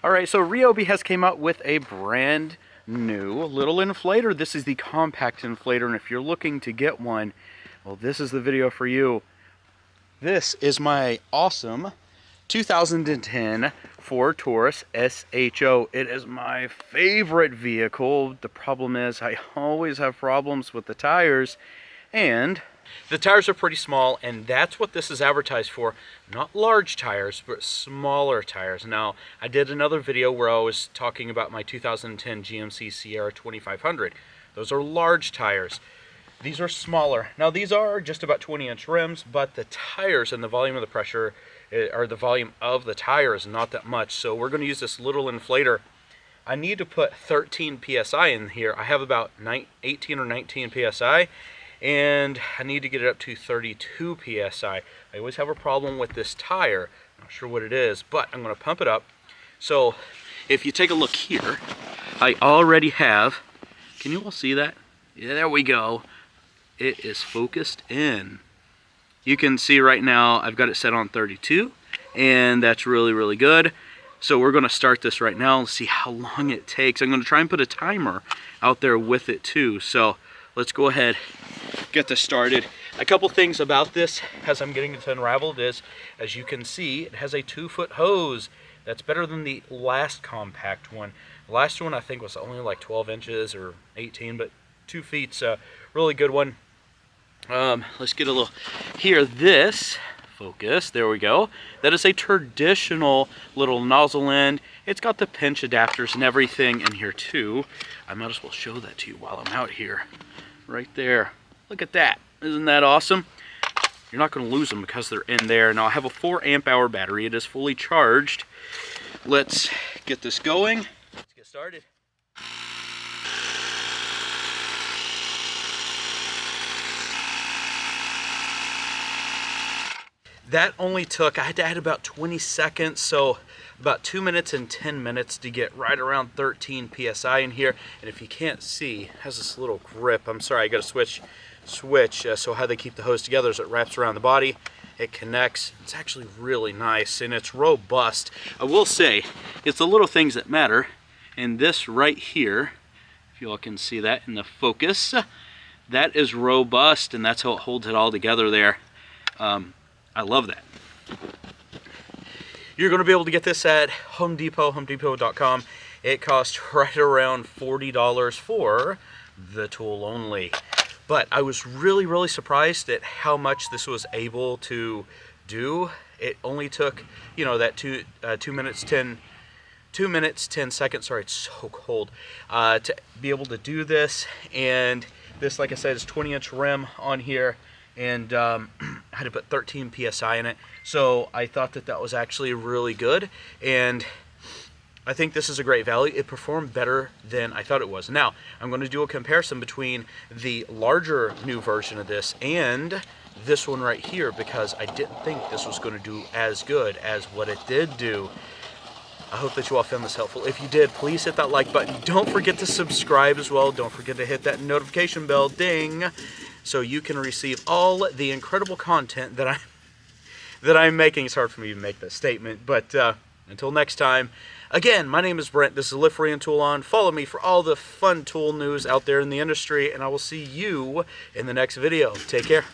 Alright, so Ryobi has came out with a brand new little inflator. This is the compact inflator, and if you're looking to get one, well, this is the video for you. This is my awesome 2010 Ford Taurus SHO. It is my favorite vehicle. The problem is I always have problems with the tires, and the tires are pretty small, and that's what this is advertised for. Not large tires, but smaller tires. Now, I did another video where I was talking about my 2010 GMC Sierra 2500. Those are large tires. These are smaller. Now, these are just about 20-inch rims, but the tires and the volume of the pressure, or the volume of the tire, is not that much. So we're going to use this little inflator. I need to put 13 PSI in here. I have about 18 or 19 PSI. And I need to get it up to 32 PSI. I always have a problem with this tire. I'm not sure what it is, but I'm going to pump it up. So if you take a look here, I already have, can you all see that? Yeah, there we go. It is focused in. You can see right now I've got it set on 32, and that's really, really good. So we're going to start this right now and see how long it takes. I'm going to try and put a timer out there with it too. So let's go ahead, get this started. A couple things about this as I'm getting it unraveled is, as you can see, it has a 2-foot hose. That's better than the last compact one. The last one I think was only like 12 inches or 18, but 2 feet's a really good one. Let's get a little, here, this, focus, there we go. That is a traditional little nozzle end. It's got the pinch adapters and everything in here too. I might as well show that to you while I'm out here. Right there. Look at that. Isn't that awesome? You're not going to lose them because they're in there. Now I have a 4 amp hour battery. It is fully charged. Let's get this going. Let's get started. That only took, I had to add about 20 seconds, so about 2 minutes and 10 minutes to get right around 13 PSI in here. And if you can't see, it has this little grip. I'm sorry, I got to switch. So how they keep the hose together is it wraps around the body, it connects. It's actually really nice, and it's robust. I will say, it's the little things that matter. And this right here, if you all can see that in the focus, that is robust, and that's how it holds it all together there. I love that. You're going to be able to get this at Home Depot, homedepot.com. It costs right around $40 for the tool only. But I was really, really surprised at how much this was able to do. It only took, you know, that 2 minutes 10 seconds, sorry, it's so cold, to be able to do this. And this, like I said, is 20-inch rim on here. And I had to put 13 PSI in it. So I thought that that was actually really good. And I think this is a great value. It performed better than I thought it was. Now, I'm going to do a comparison between the larger new version of this and this one right here, because I didn't think this was going to do as good as what it did do. I hope that you all found this helpful. If you did, please hit that like button. Don't forget to subscribe as well. Don't forget to hit that notification bell, ding, so you can receive all the incredible content that I'm making. It's hard for me to make that statement, but until next time, again, my name is Brent. This is Live Free and Tool On. Follow me for all the fun tool news out there in the industry, and I will see you in the next video. Take care.